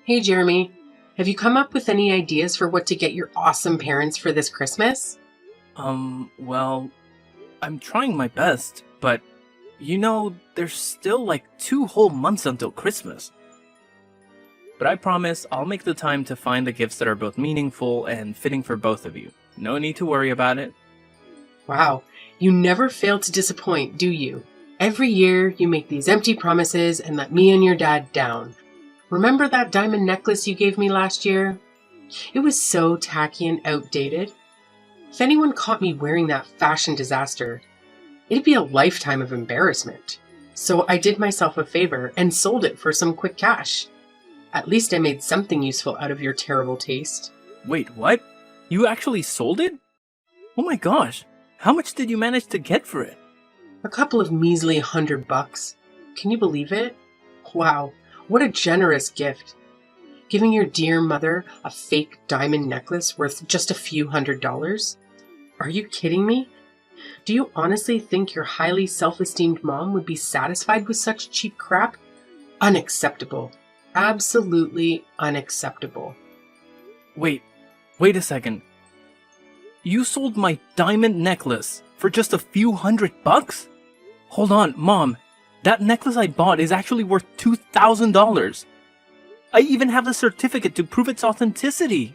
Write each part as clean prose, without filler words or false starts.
Hey Jeremy, have you come up with any ideas for what to get your awesome parents for this Christmas? Well, I'm trying my best, but there's still like 2 whole months until Christmas. But I promise I'll make the time to find the gifts that are both meaningful and fitting for both of you. No need to worry about it. Wow, you never fail to disappoint, do you? Every year you make these empty promises and let me and your dad down. Remember that diamond necklace you gave me last year? It was so tacky and outdated. If anyone caught me wearing that fashion disaster, it'd be a lifetime of embarrassment. So I did myself a favor and sold it for some quick cash. At least I made something useful out of your terrible taste. Wait, what? You actually sold it? Oh my gosh, how much did you manage to get for it? A couple of measly $100. Can you believe it? Wow, what a generous gift. Giving your dear mother a fake diamond necklace worth just a few $100s? Are you kidding me? Do you honestly think your highly self-esteemed mom would be satisfied with such cheap crap? Unacceptable. Absolutely unacceptable. Wait a second. You sold my diamond necklace for just a few $100? Hold on, Mom. That necklace I bought is actually worth $2,000. I even have the certificate to prove its authenticity.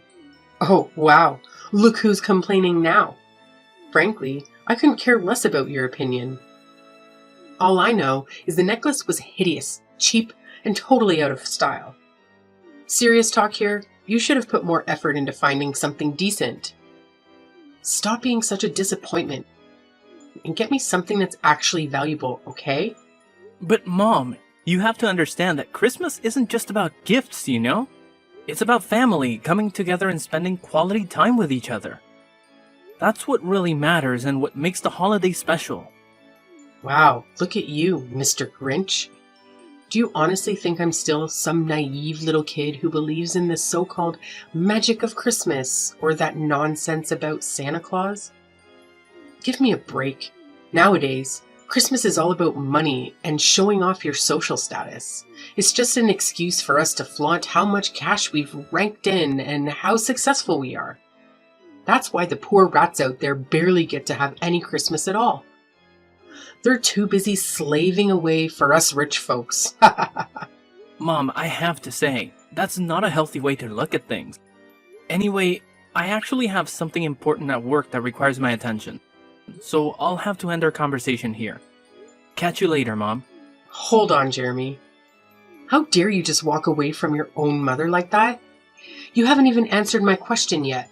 Oh, wow. Look who's complaining now. Frankly, I couldn't care less about your opinion. All I know is the necklace was hideous, cheap, and totally out of style. Serious talk here, you should have put more effort into finding something decent. Stop being such a disappointment and get me something that's actually valuable, okay? But Mom, you have to understand that Christmas isn't just about gifts, you know? It's about family coming together and spending quality time with each other. That's what really matters and what makes the holiday special. Wow, look at you, Mr. Grinch. Do you honestly think I'm still some naive little kid who believes in the so-called magic of Christmas or that nonsense about Santa Claus? Give me a break. Nowadays, Christmas is all about money and showing off your social status. It's just an excuse for us to flaunt how much cash we've ranked in and how successful we are. That's why the poor rats out there barely get to have any Christmas at all. They're too busy slaving away for us rich folks. Mom, I have to say, that's not a healthy way to look at things. Anyway, I actually have something important at work that requires my attention. So I'll have to end our conversation here. Catch you later, Mom. Hold on, Jeremy. How dare you just walk away from your own mother like that? You haven't even answered my question yet.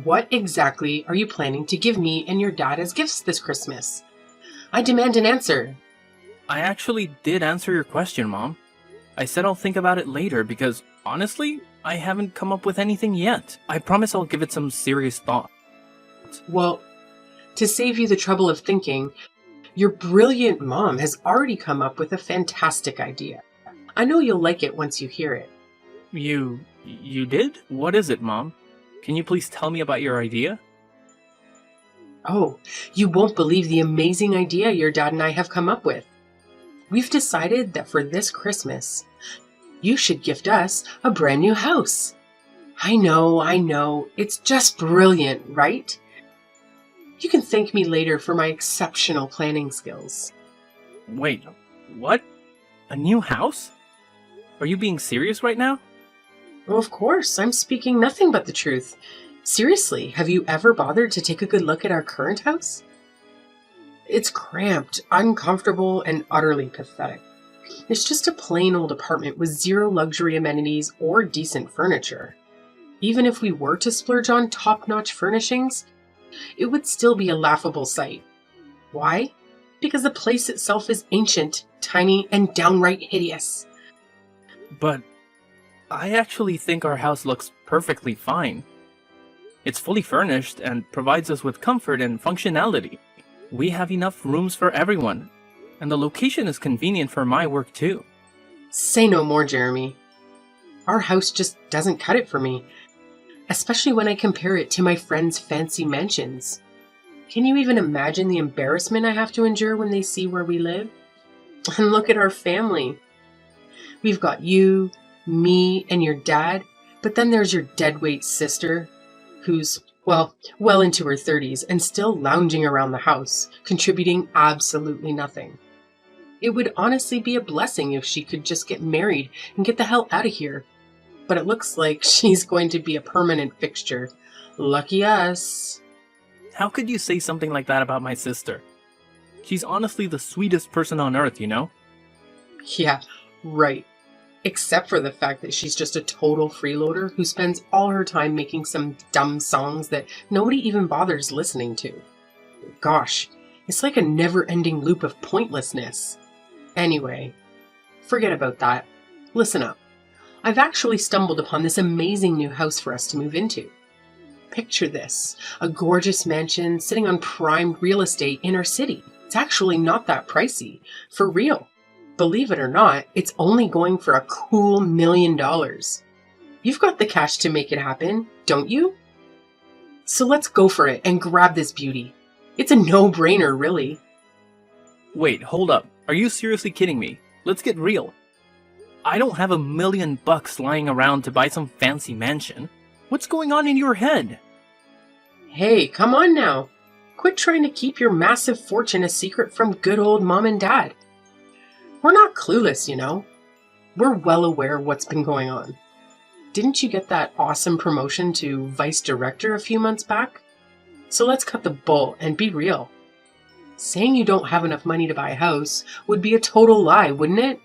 What exactly are you planning to give me and your dad as gifts this Christmas? I demand an answer. I actually did answer your question, Mom. I said I'll think about it later because, honestly, I haven't come up with anything yet. I promise I'll give it some serious thought. Well, to save you the trouble of thinking, your brilliant mom has already come up with a fantastic idea. I know you'll like it once you hear it. You did? What is it, Mom? Can you please tell me about your idea? Oh, you won't believe the amazing idea your dad and I have come up with. We've decided that for this Christmas, you should gift us a brand new house. I know, it's just brilliant, right? You can thank me later for my exceptional planning skills. Wait, what? A new house? Are you being serious right now? Oh, of course, I'm speaking nothing but the truth. Seriously, have you ever bothered to take a good look at our current house? It's cramped, uncomfortable, and utterly pathetic. It's just a plain old apartment with zero luxury amenities or decent furniture. Even if we were to splurge on top-notch furnishings, it would still be a laughable sight. Why? Because the place itself is ancient, tiny, and downright hideous. But I actually think our house looks perfectly fine. It's fully furnished and provides us with comfort and functionality. We have enough rooms for everyone, and the location is convenient for my work too. Say no more, Jeremy. Our house just doesn't cut it for me, especially when I compare it to my friends' fancy mansions. Can you even imagine the embarrassment I have to endure when they see where we live? And look at our family. We've got you, Me and your dad, but then there's your deadweight sister, who's, well into her 30s and still lounging around the house, contributing absolutely nothing. It would honestly be a blessing if she could just get married and get the hell out of here. But it looks like she's going to be a permanent fixture. Lucky us. How could you say something like that about my sister? She's honestly the sweetest person on earth, you know? Yeah, right. Except for the fact that she's just a total freeloader who spends all her time making some dumb songs that nobody even bothers listening to. Gosh, it's like a never-ending loop of pointlessness. Anyway, forget about that. Listen up. I've actually stumbled upon this amazing new house for us to move into. Picture this, a gorgeous mansion sitting on prime real estate in our city. It's actually not that pricey, for real. Believe it or not, it's only going for a cool $1 million. You've got the cash to make it happen, don't you? So let's go for it and grab this beauty. It's a no-brainer, really. Wait, hold up. Are you seriously kidding me? Let's get real. I don't have $1 million lying around to buy some fancy mansion. What's going on in your head? Hey, come on now. Quit trying to keep your massive fortune a secret from good old mom and dad. We're not clueless, you know. We're well aware of what's been going on. Didn't you get that awesome promotion to vice director a few months back? So let's cut the bull and be real. Saying you don't have enough money to buy a house would be a total lie, wouldn't it?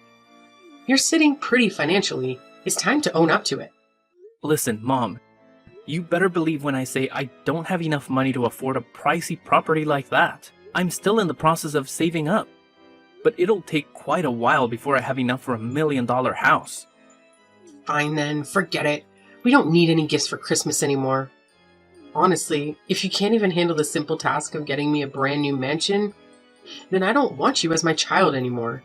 You're sitting pretty financially. It's time to own up to it. Listen, Mom. You better believe when I say I don't have enough money to afford a pricey property like that. I'm still in the process of saving up. But it'll take quite a while before I have enough for $1 million house. Fine then, forget it. We don't need any gifts for Christmas anymore. Honestly, if you can't even handle the simple task of getting me a brand new mansion, then I don't want you as my child anymore.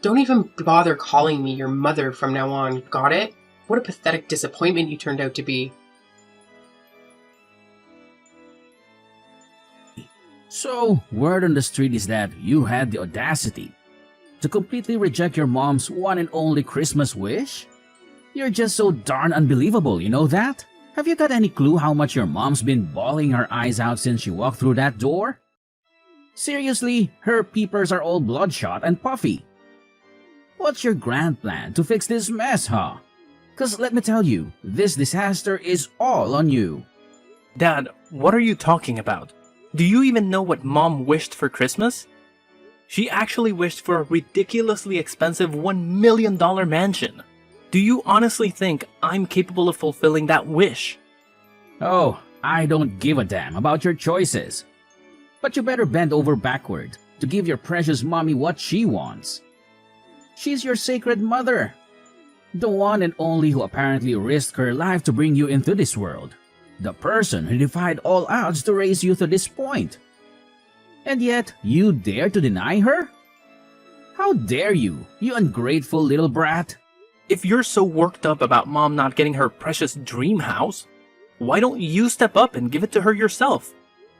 Don't even bother calling me your mother from now on, got it? What a pathetic disappointment you turned out to be. So, word on the street is that you had the audacity to completely reject your mom's one and only Christmas wish? You're just so darn unbelievable, you know that? Have you got any clue how much your mom's been bawling her eyes out since she walked through that door? Seriously, her peepers are all bloodshot and puffy. What's your grand plan to fix this mess, huh? 'Cause let me tell you, this disaster is all on you. Dad, what are you talking about? Do you even know what Mom wished for Christmas? She actually wished for a ridiculously expensive $1 million mansion. Do you honestly think I'm capable of fulfilling that wish? Oh, I don't give a damn about your choices. But you better bend over backward to give your precious mommy what she wants. She's your sacred mother. The one and only who apparently risked her life to bring you into this world. The person who defied all odds to raise you to this point. And yet, you dare to deny her? How dare you, you ungrateful little brat? If you're so worked up about Mom not getting her precious dream house, why don't you step up and give it to her yourself?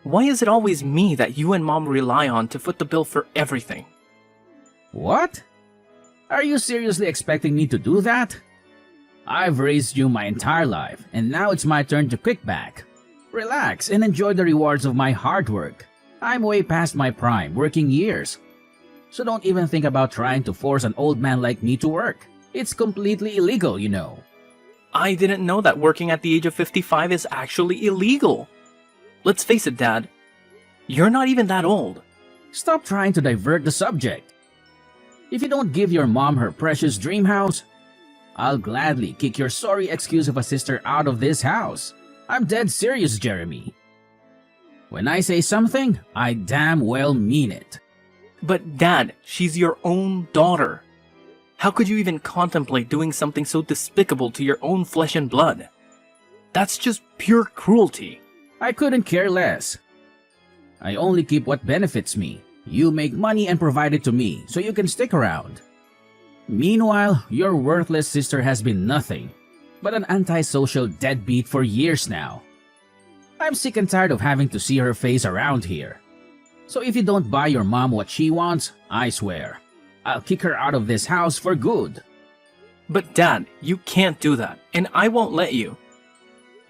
Why is it always me that you and Mom rely on to foot the bill for everything? What? Are you seriously expecting me to do that? I've raised you my entire life, and now it's my turn to kick back. Relax and enjoy the rewards of my hard work. I'm way past my prime working years. So don't even think about trying to force an old man like me to work. It's completely illegal, you know. I didn't know that working at the age of 55 is actually illegal. Let's face it, Dad. You're not even that old. Stop trying to divert the subject. If you don't give your mom her precious dream house, I'll gladly kick your sorry excuse of a sister out of this house. I'm dead serious, Jeremy. When I say something, I damn well mean it. But Dad, she's your own daughter. How could you even contemplate doing something so despicable to your own flesh and blood? That's just pure cruelty. I couldn't care less. I only keep what benefits me. You make money and provide it to me so you can stick around. Meanwhile, your worthless sister has been nothing but an antisocial deadbeat for years now. I'm sick and tired of having to see her face around here. So if you don't buy your mom what she wants, I swear, I'll kick her out of this house for good. But Dad, you can't do that, and I won't let you.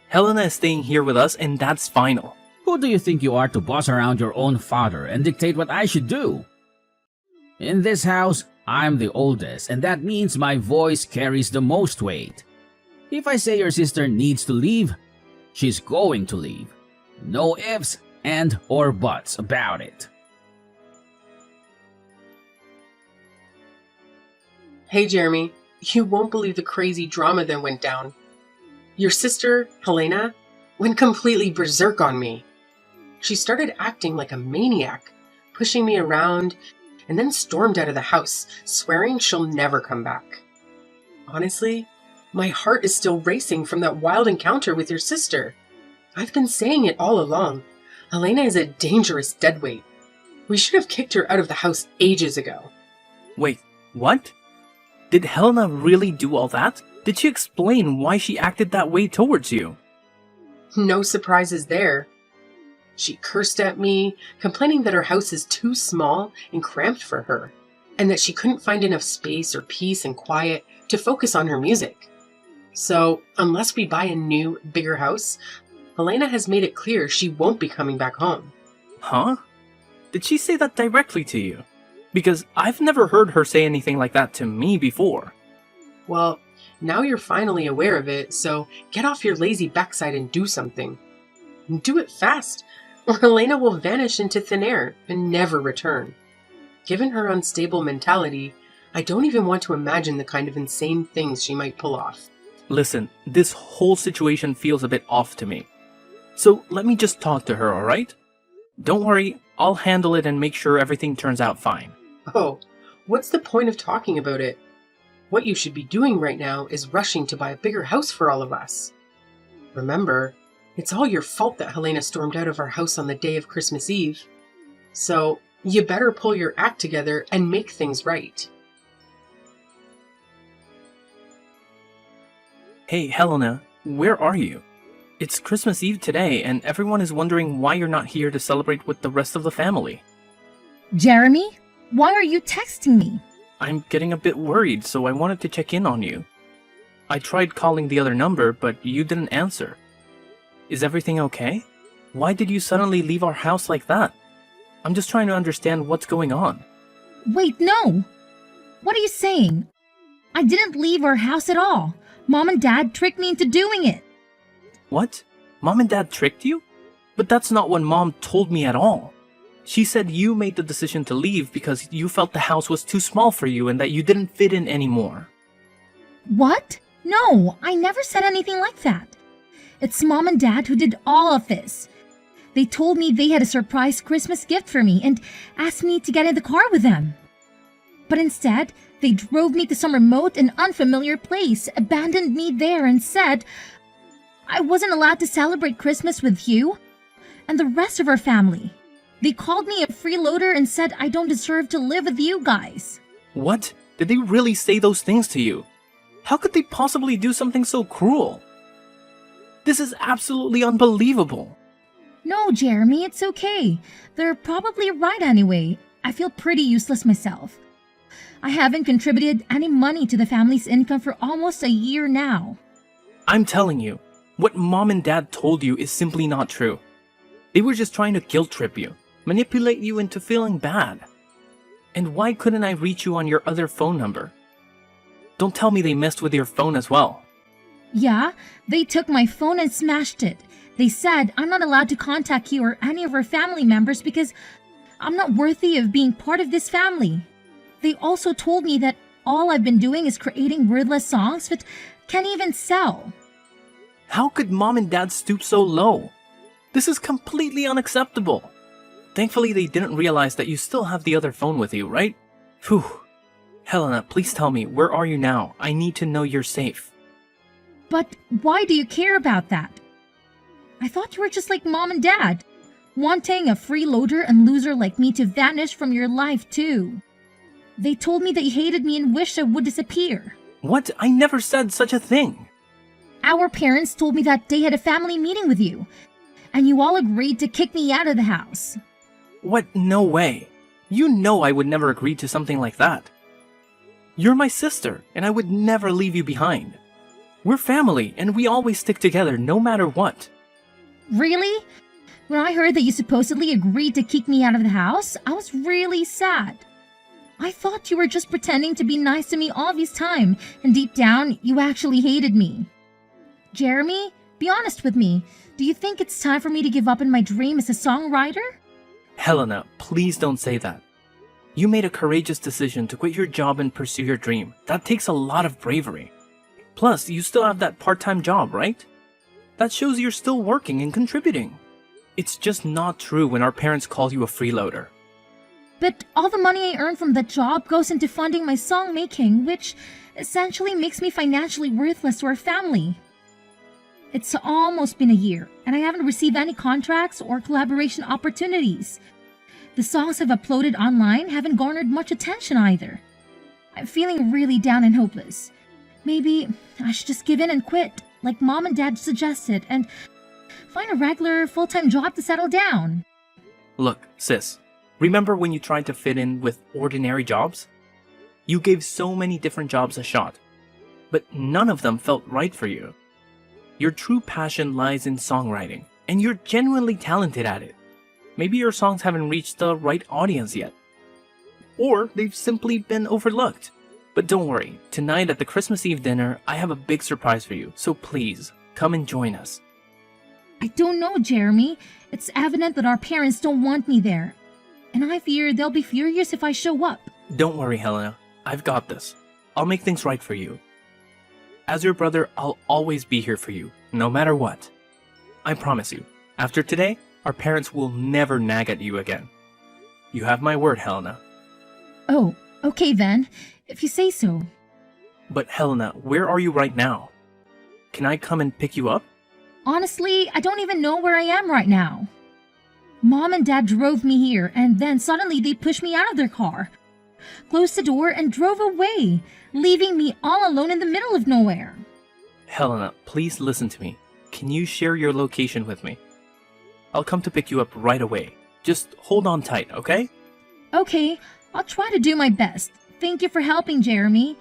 Helena is staying here with us, and that's final. Who do you think you are to boss around your own father and dictate what I should do? In this house, I'm the oldest, and that means my voice carries the most weight. If I say your sister needs to leave, she's going to leave. No ifs and or buts about it. Hey, Jeremy, you won't believe the crazy drama that went down. Your sister, Helena, went completely berserk on me. She started acting like a maniac, pushing me around, and then stormed out of the house, swearing she'll never come back. Honestly, my heart is still racing from that wild encounter with your sister. I've been saying it all along. Helena is a dangerous deadweight. We should have kicked her out of the house ages ago. Wait, what? Did Helena really do all that? Did she explain why she acted that way towards you? No surprises there. She cursed at me, complaining that her house is too small and cramped for her, and that she couldn't find enough space or peace and quiet to focus on her music. So, unless we buy a new, bigger house, Helena has made it clear she won't be coming back home. Huh? Did she say that directly to you? Because I've never heard her say anything like that to me before. Well, now you're finally aware of it, so get off your lazy backside and do something. And do it fast, or Helena will vanish into thin air and never return. Given her unstable mentality, I don't even want to imagine the kind of insane things she might pull off. Listen, this whole situation feels a bit off to me. So let me just talk to her, alright? Don't worry, I'll handle it and make sure everything turns out fine. Oh, what's the point of talking about it? What you should be doing right now is rushing to buy a bigger house for all of us. Remember, it's all your fault that Helena stormed out of our house on the day of Christmas Eve. So, you better pull your act together and make things right. Hey, Helena, where are you? It's Christmas Eve today, and everyone is wondering why you're not here to celebrate with the rest of the family. Jeremy, why are you texting me? I'm getting a bit worried, so I wanted to check in on you. I tried calling the other number, but you didn't answer. Is everything okay? Why did you suddenly leave our house like that? I'm just trying to understand what's going on. Wait, no! What are you saying? I didn't leave our house at all. Mom and Dad tricked me into doing it. What? Mom and Dad tricked you? But that's not what Mom told me at all. She said you made the decision to leave because you felt the house was too small for you and that you didn't fit in anymore. What? No, I never said anything like that. It's Mom and Dad who did all of this. They told me they had a surprise Christmas gift for me and asked me to get in the car with them. But instead, they drove me to some remote and unfamiliar place, abandoned me there, and said I wasn't allowed to celebrate Christmas with you and the rest of our family. They called me a freeloader and said I don't deserve to live with you guys. What? Did they really say those things to you? How could they possibly do something so cruel? This is absolutely unbelievable. No, Jeremy, it's okay. They're probably right anyway. I feel pretty useless myself. I haven't contributed any money to the family's income for almost a year now. I'm telling you, what Mom and Dad told you is simply not true. They were just trying to guilt trip you, manipulate you into feeling bad. And why couldn't I reach you on your other phone number? Don't tell me they messed with your phone as well. Yeah, they took my phone and smashed it. They said I'm not allowed to contact you or any of our family members because I'm not worthy of being part of this family. They also told me that all I've been doing is creating wordless songs that can't even sell. How could Mom and Dad stoop so low? This is completely unacceptable. Thankfully, they didn't realize that you still have the other phone with you, right? Phew. Helena, please tell me, where are you now? I need to know you're safe. But why do you care about that? I thought you were just like Mom and Dad, wanting a freeloader and loser like me to vanish from your life too. They told me that you hated me and wished I would disappear. What? I never said such a thing. Our parents told me that they had a family meeting with you, and you all agreed to kick me out of the house. What? No way. You know I would never agree to something like that. You're my sister, and I would never leave you behind. We're family, and we always stick together no matter what. Really? When I heard that you supposedly agreed to kick me out of the house, I was really sad. I thought you were just pretending to be nice to me all this time, and deep down, you actually hated me. Jeremy, be honest with me. Do you think it's time for me to give up on my dream as a songwriter? Helena, please don't say that. You made a courageous decision to quit your job and pursue your dream. That takes a lot of bravery. Plus, you still have that part-time job, right? That shows you're still working and contributing. It's just not true when our parents call you a freeloader. But all the money I earn from that job goes into funding my song making, which essentially makes me financially worthless to our family. It's almost been a year, and I haven't received any contracts or collaboration opportunities. The songs I've uploaded online haven't garnered much attention either. I'm feeling really down and hopeless. Maybe I should just give in and quit, like Mom and Dad suggested, and find a regular full-time job to settle down. Look, sis, remember when you tried to fit in with ordinary jobs? You gave so many different jobs a shot, but none of them felt right for you. Your true passion lies in songwriting, and you're genuinely talented at it. Maybe your songs haven't reached the right audience yet. Or they've simply been overlooked. But don't worry, tonight at the Christmas Eve dinner, I have a big surprise for you, so please, come and join us. I don't know, Jeremy. It's evident that our parents don't want me there. And I fear they'll be furious if I show up. Don't worry, Helena. I've got this. I'll make things right for you. As your brother, I'll always be here for you, no matter what. I promise you, after today, our parents will never nag at you again. You have my word, Helena. Oh, okay then, if you say so. But Helena, where are you right now? Can I come and pick you up? Honestly, I don't even know where I am right now. Mom and Dad drove me here, and then suddenly they pushed me out of their car, closed the door, and drove away, leaving me all alone in the middle of nowhere. Helena, please listen to me. Can you share your location with me? I'll come to pick you up right away. Just hold on tight, okay? Okay, I'll try to do my best. Thank you for helping, Jeremy.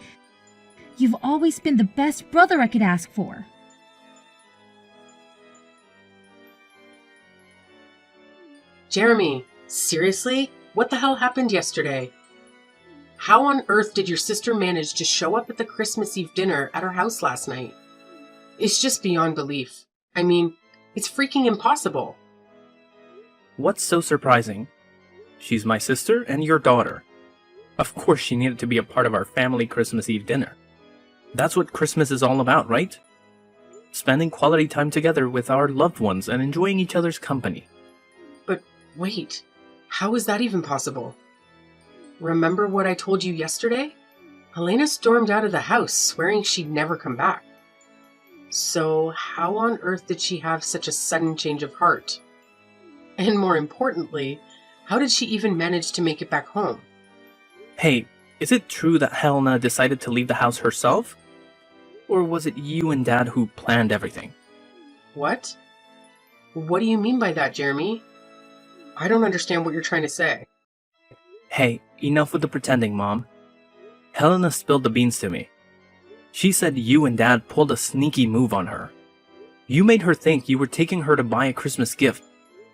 You've always been the best brother I could ask for. Jeremy, seriously? What the hell happened yesterday? How on earth did your sister manage to show up at the Christmas Eve dinner at our house last night? It's just beyond belief. I mean, it's freaking impossible. What's so surprising? She's my sister and your daughter. Of course she needed to be a part of our family Christmas Eve dinner. That's what Christmas is all about, right? Spending quality time together with our loved ones and enjoying each other's company. But wait, how is that even possible? Remember what I told you yesterday? Elena stormed out of the house, swearing she'd never come back. So how on earth did she have such a sudden change of heart? And more importantly, how did she even manage to make it back home? Hey, is it true that Helena decided to leave the house herself? Or was it you and Dad who planned everything? What? What do you mean by that, Jeremy? I don't understand what you're trying to say. Hey, enough with the pretending, Mom. Helena spilled the beans to me. She said you and Dad pulled a sneaky move on her. You made her think you were taking her to buy a Christmas gift,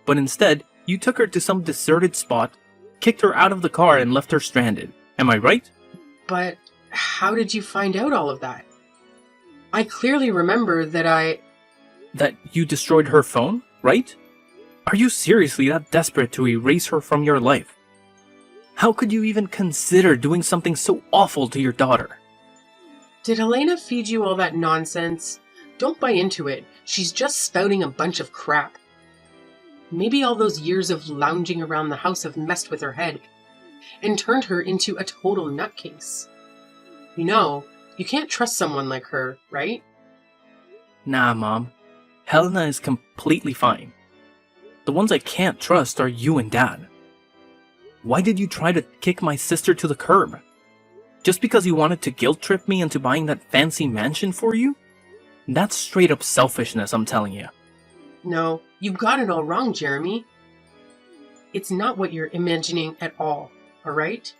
but instead, you took her to some deserted spot, kicked her out of the car, and left her stranded. Am I right? But how did you find out all of that? I clearly remember that That you destroyed her phone, right? Are you seriously that desperate to erase her from your life? How could you even consider doing something so awful to your daughter? Did Helena feed you all that nonsense? Don't buy into it. She's just spouting a bunch of crap. Maybe all those years of lounging around the house have messed with her head and turned her into a total nutcase. You know, you can't trust someone like her, right? Nah, Mom. Helena is completely fine. The ones I can't trust are you and Dad. Why did you try to kick my sister to the curb? Just because you wanted to guilt trip me into buying that fancy mansion for you? That's straight up selfishness, I'm telling you. No, you've got it all wrong, Jeremy. It's not what you're imagining at all right?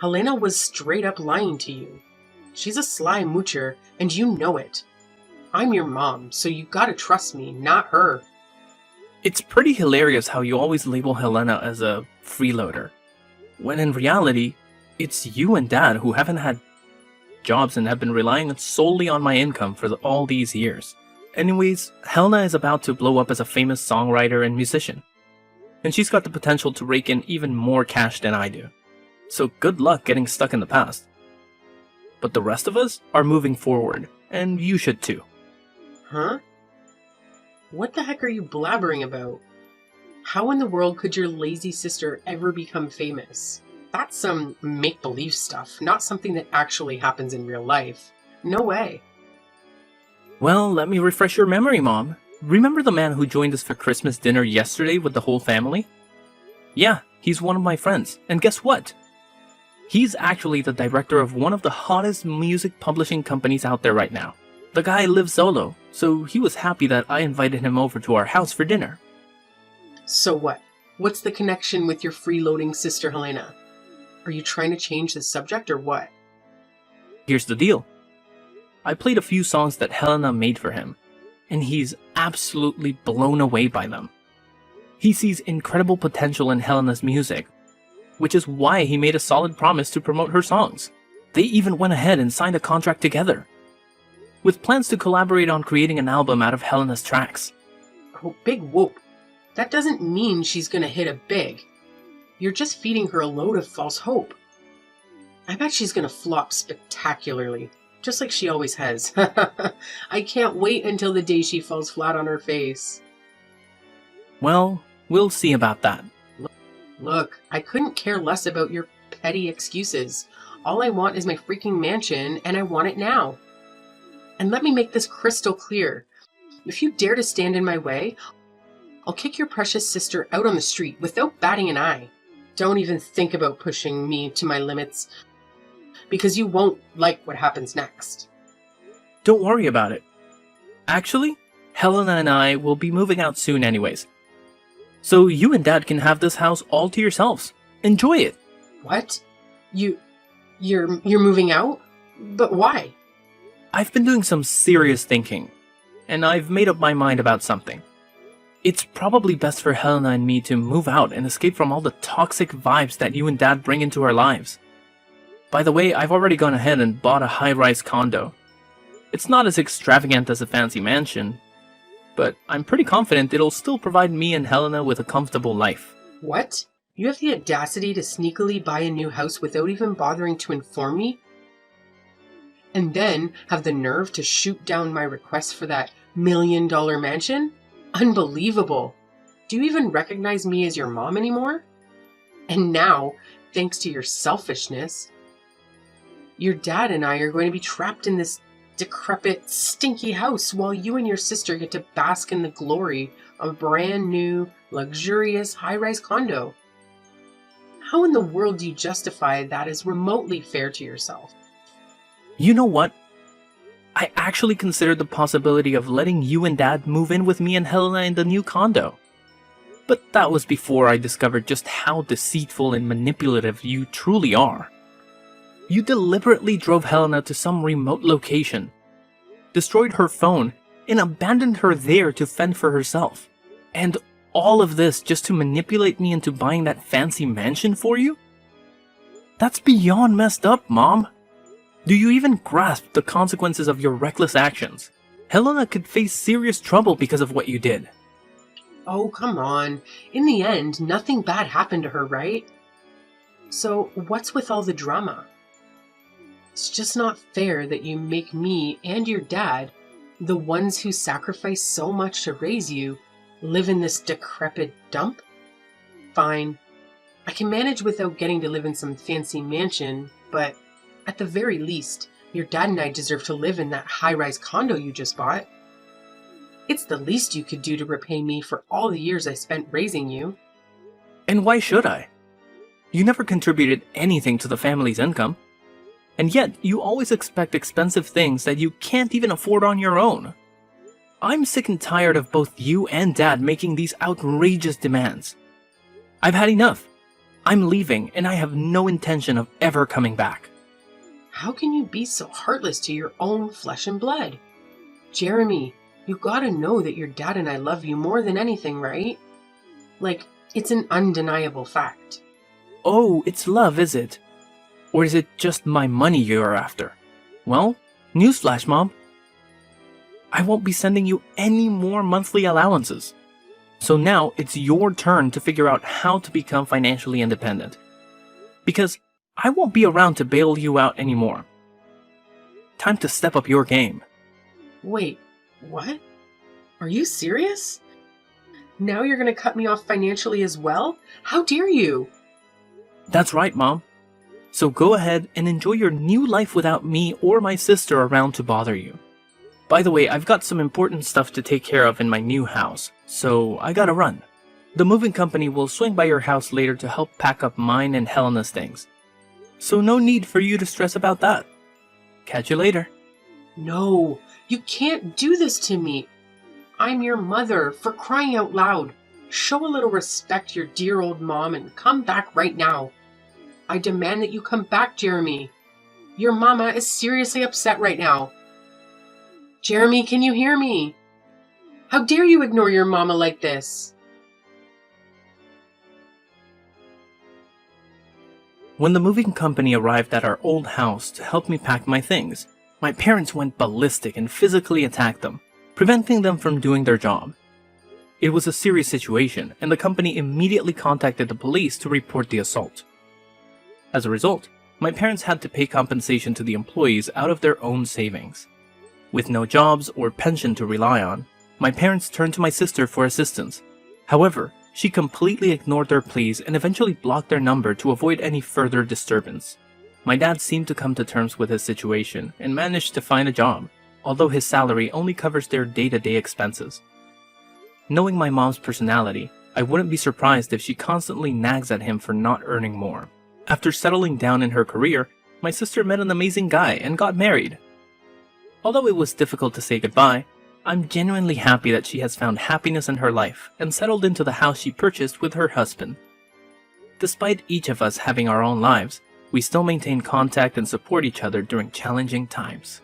Helena was straight up lying to you. She's a sly moocher, and you know it. I'm your mom, so you gotta trust me, not her. It's pretty hilarious how you always label Helena as a freeloader, when in reality, it's you and Dad who haven't had jobs and have been relying solely on my income for all these years. Anyways, Helena is about to blow up as a famous songwriter and musician, and she's got the potential to rake in even more cash than I do. So good luck getting stuck in the past. But the rest of us are moving forward, and you should too. Huh? What the heck are you blabbering about? How in the world could your lazy sister ever become famous? That's some make-believe stuff, not something that actually happens in real life. No way. Well, let me refresh your memory, Mom. Remember the man who joined us for Christmas dinner yesterday with the whole family? Yeah, he's one of my friends, and guess what? He's actually the director of one of the hottest music publishing companies out there right now. The guy lives solo, so he was happy that I invited him over to our house for dinner. So what? What's the connection with your freeloading sister Helena? Are you trying to change the subject or what? Here's the deal. I played a few songs that Helena made for him, and he's absolutely blown away by them. He sees incredible potential in Helena's music, which is why he made a solid promise to promote her songs. They even went ahead and signed a contract together, with plans to collaborate on creating an album out of Helena's tracks. Oh, big whoop. That doesn't mean she's gonna hit it big. You're just feeding her a load of false hope. I bet she's gonna flop spectacularly, just like she always has. I can't wait until the day she falls flat on her face. Well, we'll see about that. Look, I couldn't care less about your petty excuses. All I want is my freaking mansion, and I want it now. And let me make this crystal clear. If you dare to stand in my way, I'll kick your precious sister out on the street without batting an eye. Don't even think about pushing me to my limits, because you won't like what happens next. Don't worry about it. Actually, Helena and I will be moving out soon anyways. So you and Dad can have this house all to yourselves. Enjoy it. What? You're moving out? But why? I've been doing some serious thinking, and I've made up my mind about something. It's probably best for Helena and me to move out and escape from all the toxic vibes that you and Dad bring into our lives. By the way, I've already gone ahead and bought a high-rise condo. It's not as extravagant as a fancy mansion, but I'm pretty confident it'll still provide me and Helena with a comfortable life. What? You have the audacity to sneakily buy a new house without even bothering to inform me? And then have the nerve to shoot down my request for that $1 million mansion? Unbelievable. Do you even recognize me as your mom anymore? And now, thanks to your selfishness, your dad and I are going to be trapped in this decrepit, stinky house while you and your sister get to bask in the glory of a brand new, luxurious, high-rise condo. How in the world do you justify that as remotely fair to yourself? You know what? I actually considered the possibility of letting you and Dad move in with me and Helena in the new condo. But that was before I discovered just how deceitful and manipulative you truly are. You deliberately drove Helena to some remote location, destroyed her phone, and abandoned her there to fend for herself. And all of this just to manipulate me into buying that fancy mansion for you? That's beyond messed up, Mom. Do you even grasp the consequences of your reckless actions? Helena could face serious trouble because of what you did. Oh, come on. In the end, nothing bad happened to her, right? So, what's with all the drama? It's just not fair that you make me and your dad, the ones who sacrificed so much to raise you, live in this decrepit dump? Fine. I can manage without getting to live in some fancy mansion, but at the very least, your dad and I deserve to live in that high-rise condo you just bought. It's the least you could do to repay me for all the years I spent raising you. And why should I? You never contributed anything to the family's income. And yet, you always expect expensive things that you can't even afford on your own. I'm sick and tired of both you and Dad making these outrageous demands. I've had enough. I'm leaving, and I have no intention of ever coming back. How can you be so heartless to your own flesh and blood? Jeremy, you gotta know that your dad and I love you more than anything, right? Like, it's an undeniable fact. Oh, it's love, is it? Or is it just my money you're after? Well, newsflash, Mom. I won't be sending you any more monthly allowances. So now it's your turn to figure out how to become financially independent. Because I won't be around to bail you out anymore. Time to step up your game. Wait, what? Are you serious? Now you're gonna cut me off financially as well? How dare you? That's right, Mom. So go ahead and enjoy your new life without me or my sister around to bother you. By the way, I've got some important stuff to take care of in my new house, so I gotta run. The moving company will swing by your house later to help pack up mine and Helena's things. So no need for you to stress about that. Catch you later. No, you can't do this to me. I'm your mother, for crying out loud. Show a little respect to your dear old mom and come back right now. I demand that you come back, Jeremy. Your mama is seriously upset right now. Jeremy, can you hear me? How dare you ignore your mama like this? When the moving company arrived at our old house to help me pack my things, my parents went ballistic and physically attacked them, preventing them from doing their job. It was a serious situation, and the company immediately contacted the police to report the assault. As a result, my parents had to pay compensation to the employees out of their own savings. With no jobs or pension to rely on, my parents turned to my sister for assistance. However, she completely ignored their pleas and eventually blocked their number to avoid any further disturbance. My dad seemed to come to terms with his situation and managed to find a job, although his salary only covers their day-to-day expenses. Knowing my mom's personality, I wouldn't be surprised if she constantly nags at him for not earning more. After settling down in her career, my sister met an amazing guy and got married. Although it was difficult to say goodbye, I'm genuinely happy that she has found happiness in her life and settled into the house she purchased with her husband. Despite each of us having our own lives, we still maintain contact and support each other during challenging times.